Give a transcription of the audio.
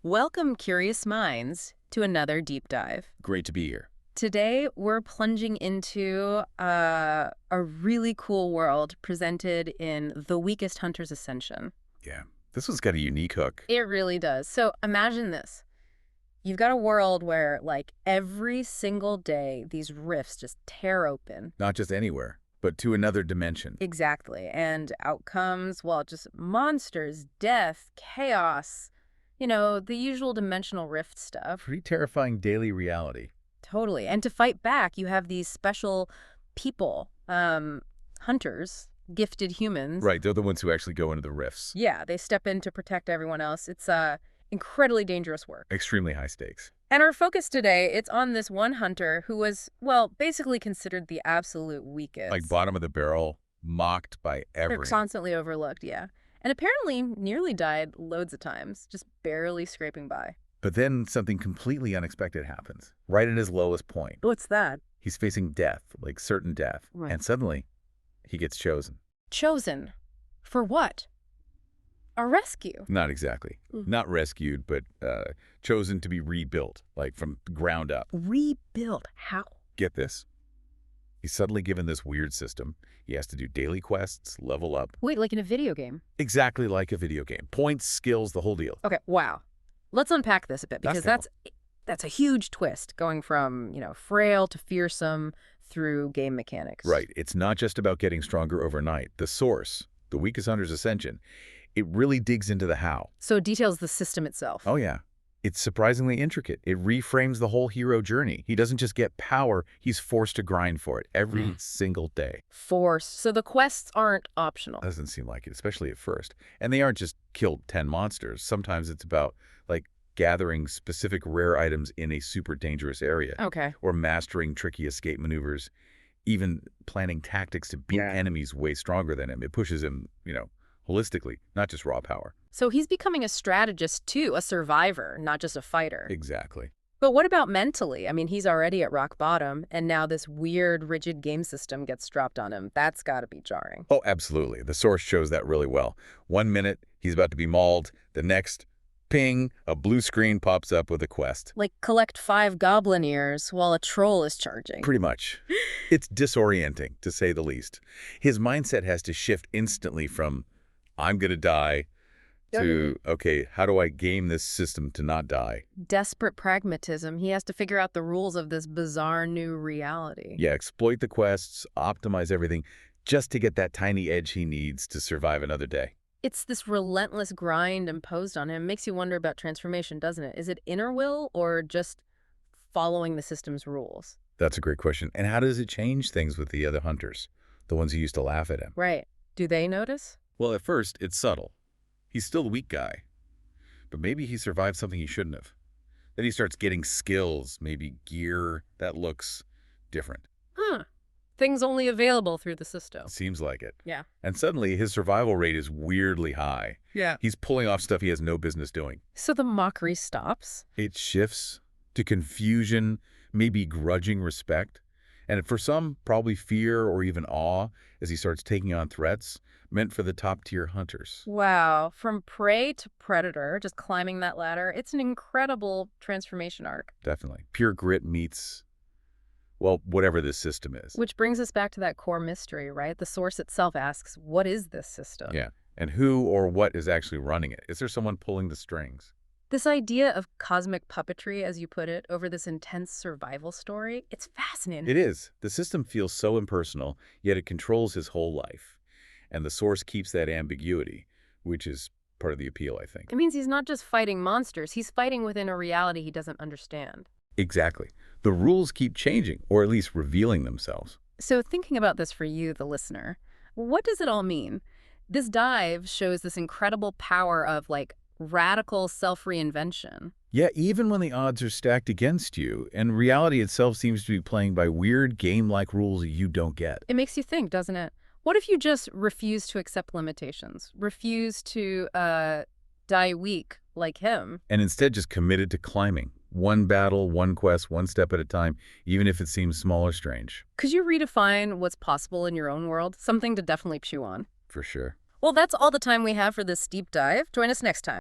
Welcome, curious minds, to another deep dive. Great to be here. Today, we're plunging into a really cool world presented in The Weakest Hunter's Ascension. Yeah, this one's got a unique hook. It really does. So imagine this. You've got a world where, like, every single day, these rifts just tear open. Not just anywhere, but to another dimension. Exactly. And out comes, well, just monsters, death, chaos, the usual dimensional rift stuff. Pretty terrifying daily reality. Totally. And to fight back, you have these special people, hunters, gifted humans. Right, they're the ones who actually go into the rifts. Yeah, they step in to protect everyone else. It's incredibly dangerous work. Extremely high stakes. And our focus today, it's on this one hunter who was, well, basically considered the absolute weakest. Like bottom of the barrel, mocked by They're everyone. constantly overlooked, yeah. And apparently nearly died loads of times, just barely scraping by. But then something completely unexpected happens, right at his lowest point. What's that? He's facing death, like certain death. Right. And suddenly, he gets chosen. Chosen. For what? A rescue. Not exactly. Not rescued, but chosen to be rebuilt, like from the ground up. Rebuilt. How? Get this. He's suddenly given this weird system. He has to do daily quests, level up. Wait, like in a video game? Exactly like a video game. Points, skills, the whole deal. Okay, wow. Let's unpack this a bit, because That's that's a huge twist, going from, frail to fearsome through game mechanics. Right. It's not just about getting stronger overnight. The source, the Weakest Hunter's Ascension, it really digs into the how. So it details the system itself. Oh, yeah. It's surprisingly intricate. It reframes the whole hero journey. He doesn't just get power, he's forced to grind for it every single day. Forced. So the quests aren't optional. Doesn't seem like it, especially at first. And they aren't just killed 10 monsters. Sometimes it's about, like, gathering specific rare items in a super dangerous area. Okay. Or mastering tricky escape maneuvers, even planning tactics to beat enemies way stronger than him. It pushes him, holistically, not just raw power. So he's becoming a strategist too, a survivor, not just a fighter. Exactly. But what about mentally? I mean, he's already at rock bottom, and now this weird, rigid game system gets dropped on him. That's got to be jarring. Oh, absolutely. The source shows that really well. 1 minute, he's about to be mauled. The next, ping, a blue screen pops up with a quest. Like collect 5 goblin ears while a troll is charging. Pretty much. It's disorienting, to say the least. His mindset has to shift instantly from, I'm going to die, to, okay, how do I game this system to not die? Desperate pragmatism. He has to figure out the rules of this bizarre new reality. Yeah, exploit the quests, optimize everything, just to get that tiny edge he needs to survive another day. It's this relentless grind imposed on him. Makes you wonder about transformation, doesn't it? Is it inner will or just following the system's rules? That's a great question. And how does it change things with the other hunters, the ones who used to laugh at him? Right. Do they notice? Well, at first, it's subtle. He's still the weak guy, but maybe he survived something he shouldn't have. Then he starts getting skills, maybe gear that looks different. Huh. Things only available through the system. Seems like it. Yeah. And suddenly, his survival rate is weirdly high. Yeah. He's pulling off stuff he has no business doing. So the mockery stops? It shifts to confusion, maybe grudging respect, and for some, probably fear or even awe as he starts taking on threats meant for the top-tier hunters. Wow. From prey to predator, just climbing that ladder, it's an incredible transformation arc. Definitely. Pure grit meets, well, whatever this system is. Which brings us back to that core mystery, right? The source itself asks, what is this system? Yeah. And who or what is actually running it? Is there someone pulling the strings? This idea of cosmic puppetry, as you put it, over this intense survival story, it's fascinating. It is. The system feels so impersonal, yet it controls his whole life. And the source keeps that ambiguity, which is part of the appeal, I think. It means he's not just fighting monsters, he's fighting within a reality he doesn't understand. Exactly. The rules keep changing, or at least revealing themselves. So thinking about this for you, the listener, what does it all mean? This dive shows this incredible power of, like, radical self-reinvention. Yeah, even when the odds are stacked against you, and reality itself seems to be playing by weird game-like rules you don't get. It makes you think, doesn't it? What if you just refuse to accept limitations? Refuse to die weak like him? And instead just committed to climbing. One battle, one quest, one step at a time, even if it seems small or strange. Could you redefine what's possible in your own world? Something to definitely chew on. For sure. Well, that's all the time we have for this deep dive. Join us next time.